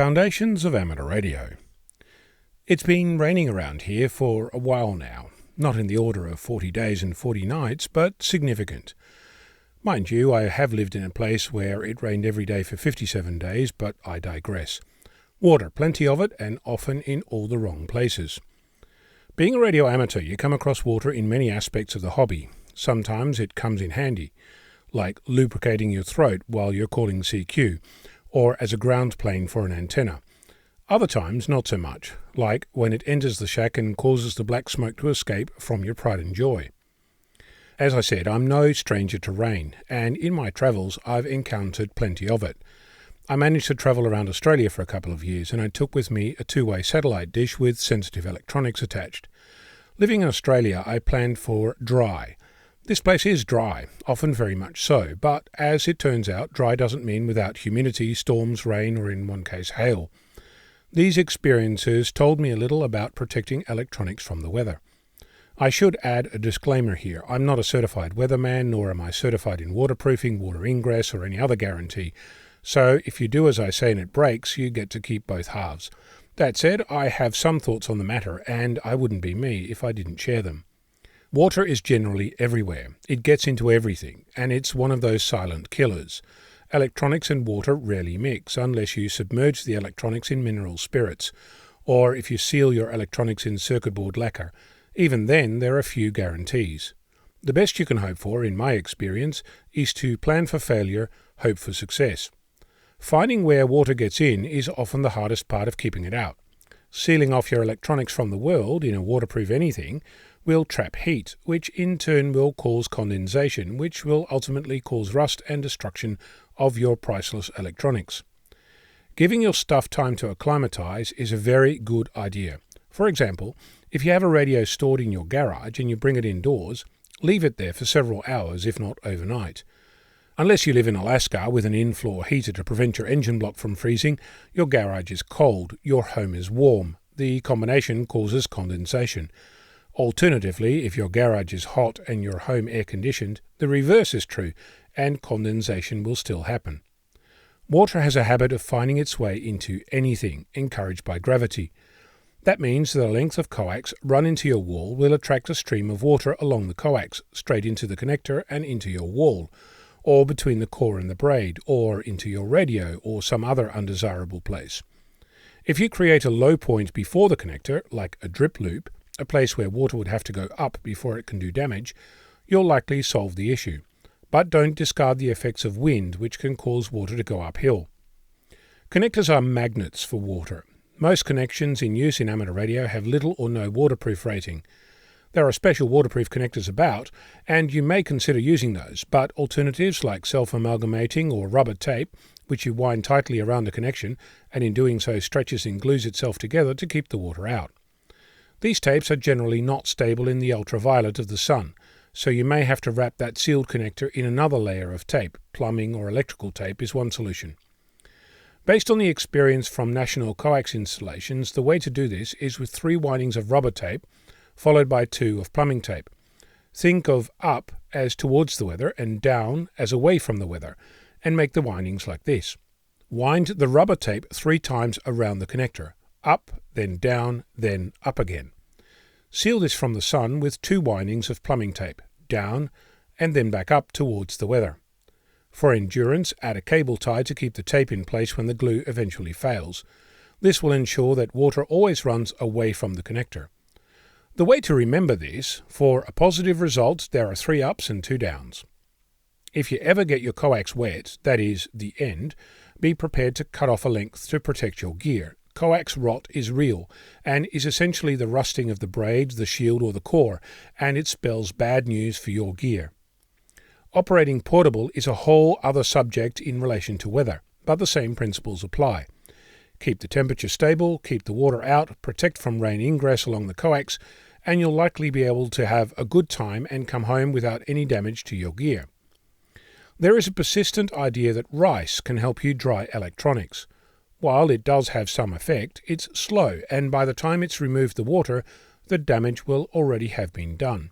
Foundations of Amateur Radio. It's been raining around here for a while now, not in the order of 40 days and 40 nights, but significant. Mind you, I have lived in a place where it rained every day for 57 days, but I digress. Water, plenty of it, and often in all the wrong places. Being a radio amateur, you come across water in many aspects of the hobby. Sometimes it comes in handy, like lubricating your throat while you're calling CQ, or as a ground plane for an antenna. Other times, not so much, like when it enters the shack and causes the black smoke to escape from your pride and joy. As I said, I'm no stranger to rain, and in my travels I've encountered plenty of it. I managed to travel around Australia for a couple of years, and I took with me a two-way satellite dish with sensitive electronics attached. Living in Australia, I planned for dry. This place is dry, often very much so, but as it turns out, dry doesn't mean without humidity, storms, rain, or in one case hail. These experiences told me a little about protecting electronics from the weather. I should add a disclaimer here. I'm not a certified weatherman, nor am I certified in waterproofing, water ingress, or any other guarantee. So if you do as I say and it breaks, you get to keep both halves. That said, I have some thoughts on the matter, and I wouldn't be me if I didn't share them. Water is generally everywhere. It gets into everything, and it's one of those silent killers. Electronics and water rarely mix, unless you submerge the electronics in mineral spirits, or if you seal your electronics in circuit board lacquer. Even then, there are few guarantees. The best you can hope for, in my experience, is to plan for failure, hope for success. Finding where water gets in is often the hardest part of keeping it out. Sealing off your electronics from the world in a waterproof anything will trap heat, which in turn will cause condensation, which will ultimately cause rust and destruction of your priceless electronics. Giving your stuff time to acclimatize is a very good idea. For example, if you have a radio stored in your garage and you bring it indoors, leave it there for several hours, if not overnight. Unless you live in Alaska with an in-floor heater to prevent your engine block from freezing, your garage is cold, your home is warm. The combination causes condensation. Alternatively, if your garage is hot and your home air-conditioned, the reverse is true, and condensation will still happen. Water has a habit of finding its way into anything, encouraged by gravity. That means that a length of coax run into your wall will attract a stream of water along the coax, straight into the connector and into your wall, or between the core and the braid, or into your radio, or some other undesirable place. If you create a low point before the connector, like a drip loop, a place where water would have to go up before it can do damage, you'll likely solve the issue. But don't discard the effects of wind, which can cause water to go uphill. Connectors are magnets for water. Most connections in use in amateur radio have little or no waterproof rating. There are special waterproof connectors about, and you may consider using those, but alternatives like self-amalgamating or rubber tape, which you wind tightly around the connection, and in doing so stretches and glues itself together to keep the water out. These tapes are generally not stable in the ultraviolet of the sun, so you may have to wrap that sealed connector in another layer of tape. Plumbing or electrical tape is one solution. Based on the experience from national coax installations, the way to do this is with 3 windings of rubber tape, followed by 2 of plumbing tape. Think of up as towards the weather and down as away from the weather, and make the windings like this. Wind the rubber tape 3 times around the connector, up, then down, then up again. Seal this from the sun with 2 windings of plumbing tape, down, and then back up towards the weather. For endurance, add a cable tie to keep the tape in place when the glue eventually fails. This will ensure that water always runs away from the connector. The way to remember this, for a positive result, there are 3 ups and 2 downs. If you ever get your coax wet, that is, the end, be prepared to cut off a length to protect your gear. Coax rot is real, and is essentially the rusting of the braid, the shield, or the core, and it spells bad news for your gear. Operating portable is a whole other subject in relation to weather, but the same principles apply. Keep the temperature stable, keep the water out, protect from rain ingress along the coax, and you'll likely be able to have a good time and come home without any damage to your gear. There is a persistent idea that rice can help you dry electronics. While it does have some effect, it's slow, and by the time it's removed the water, the damage will already have been done.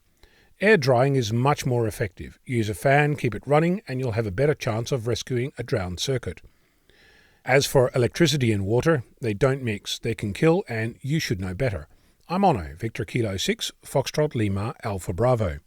Air drying is much more effective. Use a fan, keep it running, and you'll have a better chance of rescuing a drowned circuit. As for electricity and water, they don't mix, they can kill, and you should know better. I'm Ono, Victor Kilo 6, Foxtrot Lima, Alpha Bravo.